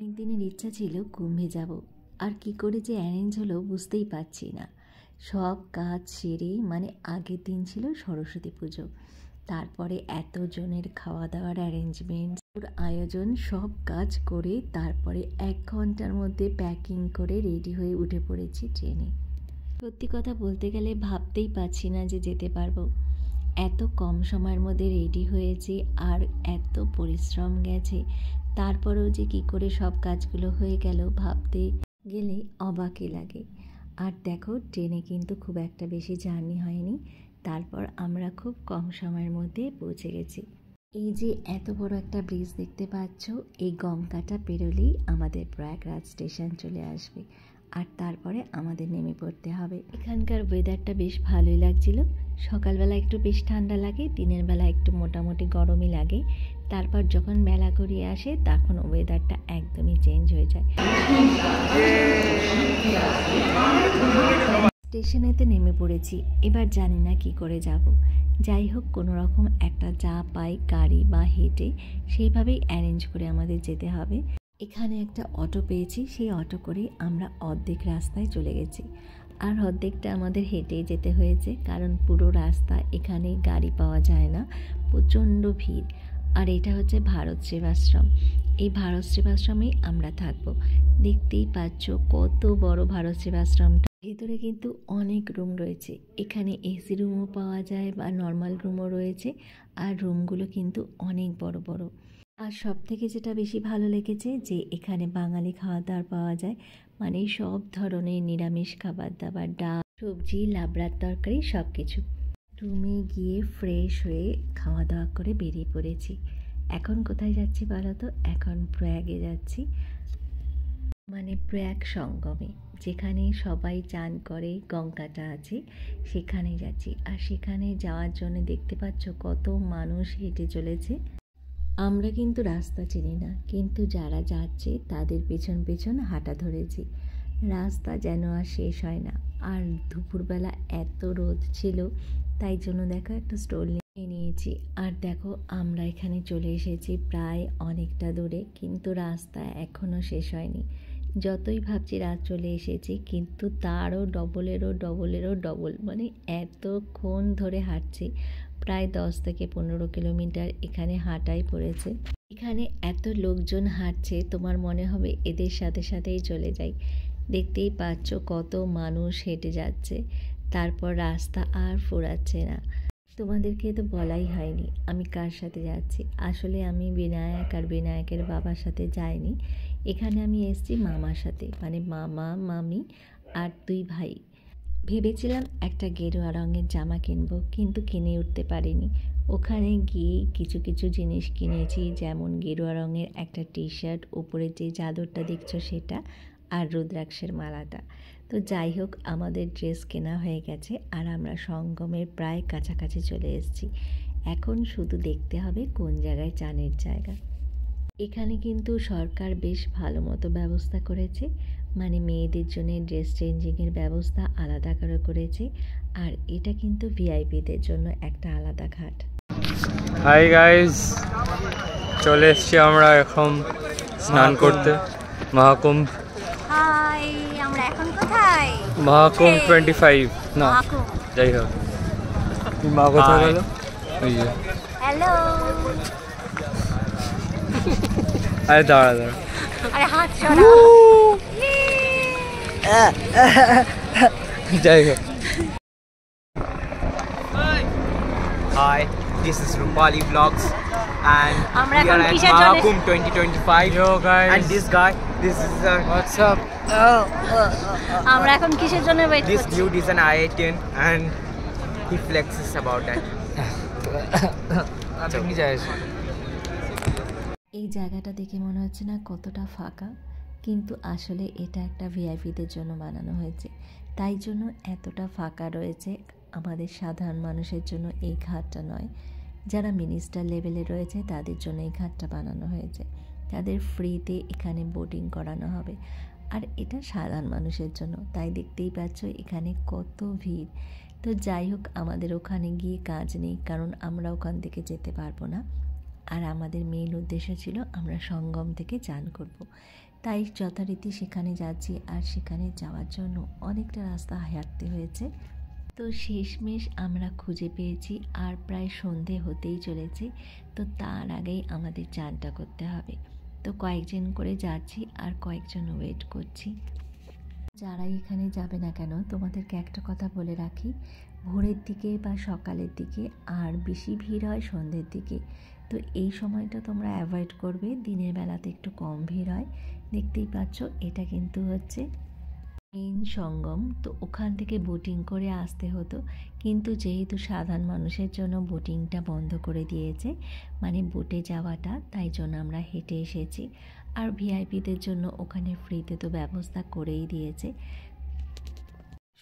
একদিনের ইচ্ছা ছিল কুম্ভে যাব, আর কি করে যে অ্যারেঞ্জ হলো বুঝতেই পারছি না। সব কাজ সেরে আগের দিন ছিল সরস্বতী পুজো, তারপরে এতজনের খাওয়া দাওয়ার অ্যারেঞ্জমেন্ট আয়োজন সব কাজ করে তারপরে 1 ঘন্টার মধ্যে প্যাকিং করে রেডি হয়ে উঠে পড়েছি ট্রেনে। সত্যি কথা বলতে গেলে ভাবতেই পারছি না যে যেতে পারবো। এত কম সময়ের মধ্যে রেডি হয়েছি আর এত পরিশ্রম গেছে, তারপরেও যে কী করে সব কাজগুলো হয়ে গেল ভাবতে গেলে অবাকই লাগে। আর দেখো ট্রেনে কিন্তু খুব একটা বেশি জার্নি হয়নি, তারপর আমরা খুব কম সময়ের মধ্যে পৌঁছে গেছি। এই যে এত বড় একটা ব্রিজ দেখতে পাচ্ছ, এই গঙ্গাটা পেরোলেই আমাদের প্রয়াগরাজ স্টেশন চলে আসবে, আর তারপরে আমাদের নেমে পড়তে হবে। এখানকার ওয়েদারটা বেশ ভালোই লাগছিল। সকালবেলা একটু বেশ ঠান্ডা লাগে, দিনের বেলা একটু মোটামুটি গরমই লাগে, তারপর যখন বেলা গড়িয়ে আসে তখন ওয়েদারটা একদমই চেঞ্জ হয়ে যায়। স্টেশনেতে নেমে পড়েছি, এবার জানি না কি করে যাব। যাই হোক, কোনো রকম একটা যা পাই গাড়ি বা হেঁটে সেইভাবেই অ্যারেঞ্জ করে আমাদের যেতে হবে। এখানে একটা অটো পেয়েছি, সেই অটো করে আমরা অর্ধেক রাস্তায় চলে গেছি, আর অর্ধেকটা আমাদের হেঁটেই যেতে হয়েছে, কারণ পুরো রাস্তা এখানে গাড়ি পাওয়া যায় না, প্রচণ্ড ভিড়। আর এটা হচ্ছে ভারত সেবাশ্রম। এই ভারত সেবাশ্রমেই আমরা থাকবো। দেখতেই পাচ্ছ কত বড় ভারত সেবাশ্রমটা। ভেতরে কিন্তু অনেক রুম রয়েছে, এখানে এসি রুমও পাওয়া যায় বা নর্মাল রুমও রয়েছে, আর রুমগুলো কিন্তু অনেক বড় বড়। আর সব থেকে যেটা বেশি ভালো লেগেছে যে এখানে বাঙালি খাওয়া দাওয়ার পাওয়া যায়, সব ধরনের নিরামিষ খাবার দাবার, ডাল, সবজি, লাবড়ার তরকারি সব কিছু। রুমে গিয়ে ফ্রেশ হয়ে খাওয়া দাওয়া করে বেরিয়ে পড়েছি। এখন কোথায় যাচ্ছি বলো তো? এখন প্রয়াগে যাচ্ছি, প্রয়াগ সঙ্গমে, যেখানে সবাই চান করে, গঙ্গাটা আছে, সেখানে যাচ্ছি। আর সেখানে যাওয়ার জন্য দেখতে পাচ্ছ কত মানুষ হেঁটে চলেছে। আমরা কিন্তু রাস্তা চিনি না, কিন্তু যারা যাচ্ছে তাদের পেছন পেছন হাঁটা ধরেছি। রাস্তা যেন আর শেষ হয় না। আর দুপুরবেলা এত রোদ ছিল, তাই জন্য দেখো একটা স্টোল নিয়ে নিয়েছি। আর দেখো আমরা এখানে চলে এসেছি প্রায় অনেকটা দূরে, কিন্তু রাস্তা এখনও শেষ হয়নি। যতই ভাবছি রাত চলে এসেছি, কিন্তু তারও ডবলেরও ডবল, এতক্ষণ ধরে হাঁটছি, প্রায় 10 থেকে 15 কিলোমিটার এখানে হাঁটাই পড়েছে। এখানে এত লোকজন হাঁটছে, তোমার মনে হবে এদের সাথে সাথেই চলে যাই। দেখতেই পাচ্ছ কত মানুষ হেঁটে যাচ্ছে, তারপর রাস্তা আর ফুরাচ্ছে না। তোমাদেরকে তো বলাই হয়নি আমি কার সাথে যাচ্ছি। আসলে আমি বিনায়ক আর বিনায়কের বাবার সাথে যাইনি, এখানে আমি এসেছি মামার সাথে, মামা, মামি আর 2 ভাই। ভেবেছিলাম একটা গেরুয়া রঙের জামা কিনবো, কিন্তু কিনে উঠতে পারিনি। ওখানে গিয়ে কিছু কিছু জিনিস কিনেছি, যেমন গেরুয়া রঙের একটা টি শার্ট, উপরে যে চাদরটা দেখছো সেটা, আর রুদ্রাক্ষের মালাটা। তো যাই হোক, আমাদের ড্রেস কেনা হয়ে গেছে, আর আমরা সঙ্গমের প্রায় কাছাকাছি চলে এসেছি। এখন শুধু দেখতে হবে কোন জায়গায় চানের জায়গা। এখানে কিন্তু সরকার বেশ ভালো মতো ব্যবস্থা করেছে, মেয়েদের জন্য ড্রেস চেঞ্জিংয়ের ব্যবস্থা আলাদা করে করেছে, আর এটা কিন্তু ভিআইপিদের জন্য একটা আলাদা ঘাট। হাই গাইস, চলে এসেছি আমরা এখন স্নান করতে মহাকুম্ভ। হাই, আমরা এখন কোথায়? মহাকুম্ভ 25 না, যাই হোক। মা কোথায় গেল? হ্যালো। আরে দাঁড়া, আরে হাত সরা। যাই হোক। Hi, this is Rupali Vlogs and we are at Mahakumbh 2025. Yo guys. And this guy, this is What's up? আমরা এখন কিসের জন্য ওয়েট করছি? This dude is an IITian and he flexes about that. এই জায়গাটা দেখে মনে হচ্ছে না কতটা ফাঁকা, কিন্তু আসলে এটা একটা ভিআইপিদের জন্য বানানো হয়েছে, তাই জন্য এতটা ফাঁকা রয়েছে। আমাদের সাধারণ মানুষের জন্য এই ঘাটটা নয়, যারা মিনিস্টার লেভেলে রয়েছে তাদের জন্য এই ঘাটটা বানানো হয়েছে। তাদের ফ্রিতে এখানে বোটিং করানো হবে, আর এটা সাধারণ মানুষের জন্য, তাই দেখতেই পাচ্ছ এখানে কত ভিড়। তো যাই হোক, আমাদের ওখানে গিয়ে কাজ নেই, কারণ আমরা ওখান থেকে যেতে পারবো না। আর আমাদের মেইন উদ্দেশ্য ছিল আমরা সঙ্গম থেকে চান করব। তাই যথারীতি সেখানে যাচ্ছি, আর সেখানে যাওয়ার জন্য অনেকটা রাস্তা হাঁটতে হয়েছে। তো শেষমেশ আমরা খুঁজে পেয়েছি, আর প্রায় সন্ধে হতেই চলেছে। তো তার আগেই আমাদের চানটা করতে হবে। তো কয়েকজন করে যাচ্ছি আর কয়েকজন ওয়েট করছি। যারাই এখানে যাবে না কেন, তোমাদেরকে একটা কথা বলে রাখি, ভোরের দিকে বা সকালের দিকে আর বেশি ভিড় হয় সন্ধ্যের দিকে। তো এই সময়টা তোমরা অ্যাভয়েড করবে, দিনের বেলাতে একটু কম ভিড় হয়। দেখতেই পাচ্ছ এটা কিন্তু হচ্ছে মেইন সঙ্গম। তো ওখান থেকে বোটিং করে আসতে হতো, কিন্তু যেহেতু সাধারণ মানুষের জন্য বোটিংটা বন্ধ করে দিয়েছে, মানে বোটে যাওয়াটা, তাই জন্য আমরা হেঁটে এসেছি। আর ভিআইপিদের জন্য ওখানে ফ্রিতে তো ব্যবস্থা করেই দিয়েছে।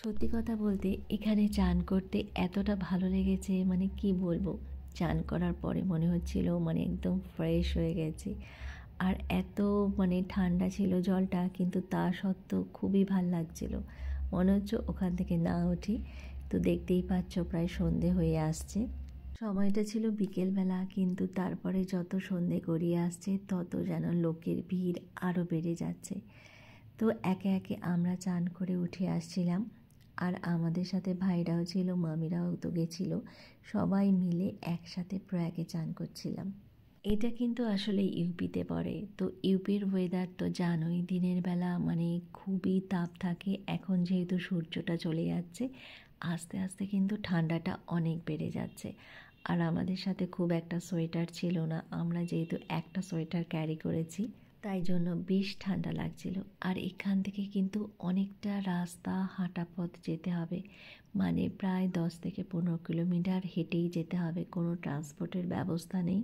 সত্যি কথা বলতে এখানে চান করতে এতটা ভালো লেগেছে, মানে কি বলবো, চান করার পরে মনে হচ্ছিল মানে একদম ফ্রেশ হয়ে গেছে। আর এত মানে ঠান্ডা ছিল জলটা, কিন্তু তা সত্ত্বেও খুবই ভাল লাগছিল, মনে হচ্ছে ওখান থেকে না উঠি। তো দেখতেই পাচ্ছ প্রায় সন্ধে হয়ে আসছে। সময়টা ছিল বিকেলবেলা, কিন্তু তারপরে যত সন্ধে গড়িয়ে আসছে তত যেন লোকের ভিড় আরও বেড়ে যাচ্ছে। তো একে একে আমরা চান করে উঠে আসছিলাম, আর আমাদের সাথে ভাইরাও ছিল, মামিরাও তো গেছিলো, সবাই মিলে একসাথে প্রয়াগে চান করছিলাম। এটা কিন্তু আসলে ইউপিতে পড়ে। তো ইউপির ওয়েদার তো জানোই, দিনের বেলা মানে খুবই তাপ থাকে। এখন যেহেতু সূর্যটা চলে যাচ্ছে, আস্তে আস্তে কিন্তু ঠান্ডাটা অনেক বেড়ে যাচ্ছে। আর আমাদের সাথে খুব একটা সোয়েটার ছিল না, আমরা যেহেতু একটা সোয়েটার ক্যারি করেছি, তাই জন্য বেশ ঠান্ডা লাগছিল। আর এখান থেকে কিন্তু অনেকটা রাস্তা হাঁটা পথ যেতে হবে, মানে প্রায় 10 থেকে 15 কিলোমিটার হেঁটেই যেতে হবে, কোনো ট্রান্সপোর্টের ব্যবস্থা নেই।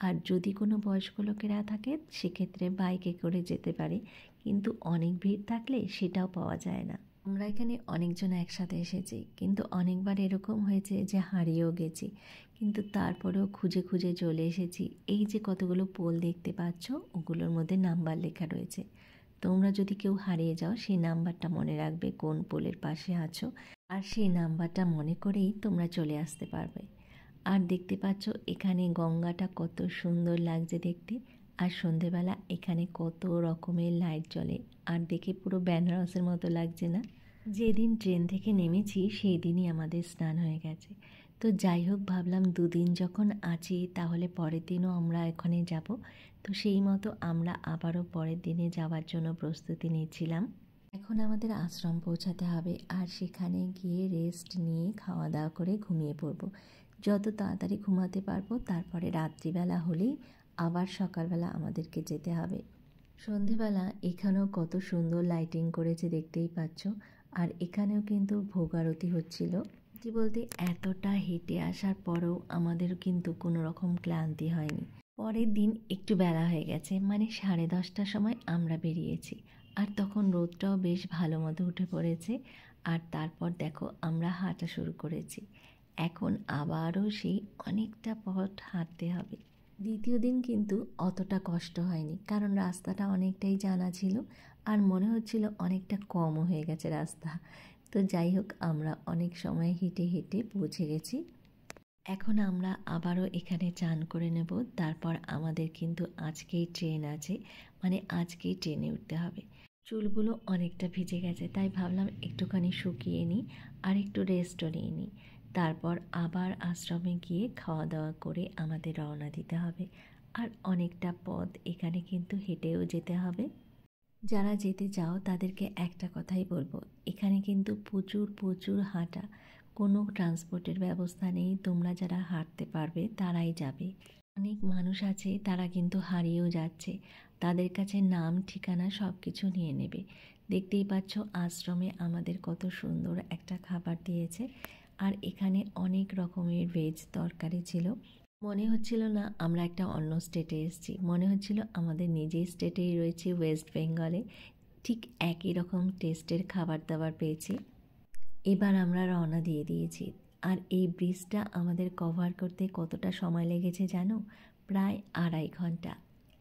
আর যদি কোনো বয়স্ক লোকেরা থাকে সেক্ষেত্রে বাইকে করে যেতে পারে, কিন্তু অনেক ভিড় থাকলে সেটাও পাওয়া যায় না। আমরা এখানে অনেকজন একসাথে এসেছি, কিন্তু অনেকবার এরকম হয়েছে যে হারিয়েও গেছি, কিন্তু তারপরেও খুঁজে খুঁজে চলে এসেছি। এই যে কতগুলো পোল দেখতে পাচ্ছ, ওগুলোর মধ্যে নাম্বার লেখা রয়েছে। তোমরা যদি কেউ হারিয়ে যাও, সেই নাম্বারটা মনে রাখবে কোন পোলের পাশে আছো, আর সেই নাম্বারটা মনে করেই তোমরা চলে আসতে পারবে। আর দেখতে পাচ্ছ এখানে গঙ্গাটা কত সুন্দর লাগছে দেখতে। আর সন্ধেবেলা এখানে কত রকমের লাইট জ্বলে, আর দেখে পুরো বেনারসের মতো লাগছে না? যেদিন ট্রেন থেকে নেমেছি সেই দিনই আমাদের স্নান হয়ে গেছে। তো যাই হোক, ভাবলাম দুদিন যখন আছি তাহলে পরের দিনও আমরা এখানে যাব। তো সেই মতো আমরা আবারও পরের দিনে যাওয়ার জন্য প্রস্তুতি নিচ্ছিলাম। এখন আমাদের আশ্রম পৌঁছাতে হবে, আর সেখানে গিয়ে রেস্ট নিয়ে খাওয়া দাওয়া করে ঘুমিয়ে পড়ব। যত তাড়াতাড়ি ঘুমাতে পারবো, তারপরে রাত্রিবেলা হলেই আবার সকালবেলা আমাদেরকে যেতে হবে। সন্ধেবেলা এখানেও কত সুন্দর লাইটিং করেছে দেখতেই পাচ্ছ। আর এখানেও কিন্তু ভোগ আরতি হচ্ছিল। কি বলতে, এতটা হেঁটে আসার পরেও আমাদের কিন্তু কোনো রকম ক্লান্তি হয়নি। পরের দিন একটু বেলা হয়ে গেছে, মানে 10:30টার সময় আমরা বেরিয়েছি, আর তখন রোদটাও বেশ ভালো মতো উঠে পড়েছে। আর তারপর দেখো আমরা হাঁটা শুরু করেছি। এখন আবারও সেই অনেকটা পথ হাঁটতে হবে। দ্বিতীয় দিন কিন্তু অতটা কষ্ট হয়নি, কারণ রাস্তাটা অনেকটাই জানা ছিল, আর মনে হচ্ছিল অনেকটা কমও হয়ে গেছে রাস্তা। তো যাই হোক, আমরা অনেক সময় হেঁটে হেঁটে পৌঁছে গেছি। এখন আমরা আবারও এখানে চান করে নেব, তারপর আমাদের কিন্তু আজকেই ট্রেন আছে, মানে আজকেই ট্রেনে উঠতে হবে। চুলগুলো অনেকটা ভিজে গেছে, তাই ভাবলাম একটুখানি শুকিয়ে নিই আর একটু রেস্টও নিয়ে নিই। তারপর আবার আশ্রমে গিয়ে খাওয়া দাওয়া করে আমাদের রওনা দিতে হবে। আর অনেকটা পথ এখানে কিন্তু হেঁটেও যেতে হবে। যারা যেতে চাও তাদেরকে একটা কথাই বলবো, এখানে কিন্তু প্রচুর প্রচুর হাঁটা, কোনো ট্রান্সপোর্টের ব্যবস্থা নেই। তোমরা যারা হাঁটতে পারবে তারাই যাবে। অনেক মানুষ আছে তারা কিন্তু হারিয়েও যাচ্ছে, তাদের কাছে নাম ঠিকানা সব কিছু নিয়ে নেবে। দেখতেই পাচ্ছ আশ্রমে আমাদের কত সুন্দর একটা খাবার দিয়েছে, আর এখানে অনেক রকমের ভেজ তরকারি ছিল। মনে হচ্ছিল না আমরা একটা অন্য স্টেটে এসেছি, মনে হচ্ছিল আমাদের নিজের স্টেটেই রয়েছে, ওয়েস্ট বেঙ্গলে। ঠিক একই রকম টেস্টের খাবার দাবার পেয়েছি। এবার আমরা রওনা দিয়ে দিয়েছি। আর এই ব্রিজটা আমাদের কভার করতে কতটা সময় লেগেছে জানো? প্রায় 2.5 ঘন্টা।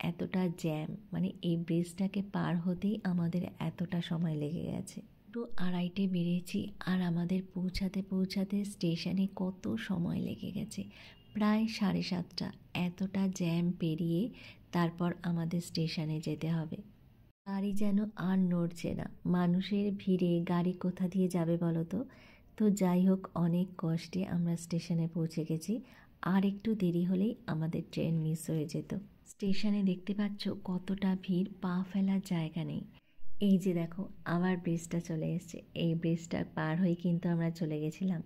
এতটা জ্যাম, মানে এই ব্রিজটাকে পার হতেই আমাদের এতটা সময় লেগে গেছে। 2:30 বেরিয়েছি, আর আমাদের পৌঁছাতে পৌঁছাতে স্টেশনে কত সময় লেগে গেছে। প্রায় 7:30, এতটা জ্যাম পেরিয়ে তারপর আমাদের স্টেশনে যেতে হবে। গাড়ি যেন আর নড়ছে না, মানুষের ভিড়ে গাড়ি কোথা দিয়ে যাবে বলো তো। তো যাই হোক, অনেক কষ্টে আমরা স্টেশনে পৌঁছে গেছি। আর একটু দেরি হলেই আমাদের ট্রেন মিস হয়ে যেত। স্টেশনে দেখতে পাচ্ছ কতটা ভিড়, পা ফেলার জায়গা নেই। এই যে দেখো, আবার ব্রিজটা চলে এসছে। এই ব্রিজটা পার হয়ে কিন্তু আমরা চলে গেছিলাম,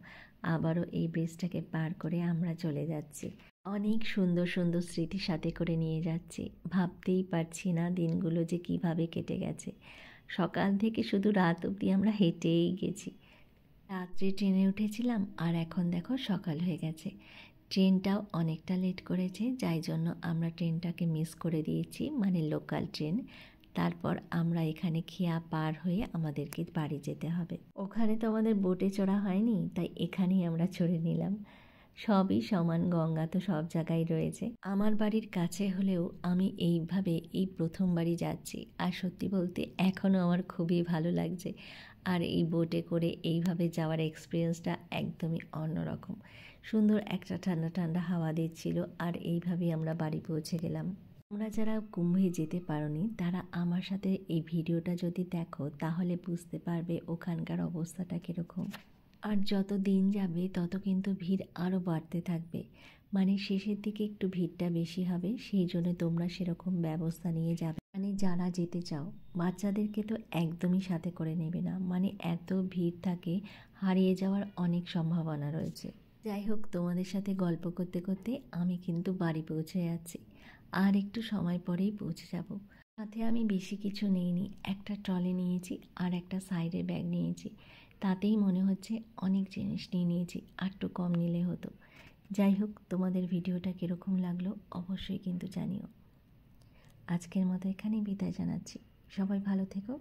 আবারও এই ব্রিজটাকে পার করে আমরা চলে যাচ্ছি। অনেক সুন্দর সুন্দর স্মৃতি সাথে করে নিয়ে যাচ্ছি। ভাবতেই পারছি না দিনগুলো যে কিভাবে কেটে গেছে। সকাল থেকে শুধু রাত অবধি আমরা হেঁটেই গেছি। রাত্রে ট্রেনে উঠেছিলাম আর এখন দেখো সকাল হয়ে গেছে। ট্রেনটাও অনেকটা লেট করেছে, যাই জন্য আমরা ট্রেনটাকে মিস করে দিয়েছি, মানে লোকাল ট্রেন। তারপর আমরা এখানে খেয়া পার হয়ে আমাদেরকে বাড়ি যেতে হবে। ওখানে তো আমাদের বোটে চড়া হয়নি, তাই এখানেই আমরা চড়ে নিলাম। সবই সমান, গঙ্গা তো সব জায়গায় রয়েছে। আমার বাড়ির কাছে হলেও আমি এইভাবে এই প্রথমবারই যাচ্ছি, আর সত্যি বলতে এখনও আমার খুবই ভালো লাগছে। আর এই বোটে করে এইভাবে যাওয়ার এক্সপিরিয়েন্সটা একদমই অন্যরকম। সুন্দর একটা ঠান্ডা ঠান্ডা হাওয়া দিচ্ছিল, আর এইভাবেই আমরা বাড়ি পৌঁছে গেলাম। তোমরা যারা কুম্ভে যেতে পারোনি তারা আমার সাথে এই ভিডিওটা যদি দেখো তাহলে বুঝতে পারবে ওখানকার অবস্থাটা কীরকম। আর যত দিন যাবে তত কিন্তু ভিড় আরও বাড়তে থাকবে, মানে শেষের দিকে একটু ভিড়টা বেশি হবে। সেই জন্য তোমরা সেরকম ব্যবস্থা নিয়ে যাবে, মানে যারা যেতে চাও। বাচ্চাদেরকে তো একদমই সাথে করে নেবে না, মানে এত ভিড় থাকে, হারিয়ে যাওয়ার অনেক সম্ভাবনা রয়েছে। যাই হোক, তোমাদের সাথে গল্প করতে করতে আমি কিন্তু বাড়ি পৌঁছে যাচ্ছি। আর একটু সময় পরেই পৌঁছে যাব। সাথে আমি বেশি কিছু নিইনি, একটা ট্রলি নিয়েছি আর একটা সাইডে ব্যাগ নিয়েছি। তাতেই মনে হচ্ছে অনেক জিনিস নিয়ে নিয়েছি, আর একটু কম নিলে হতো। যাই হোক, তোমাদের ভিডিওটা কীরকম লাগলো অবশ্যই কিন্তু জানিও। আজকের মতো এখানেই বিদায় জানাচ্ছি। সবাই ভালো থেকো।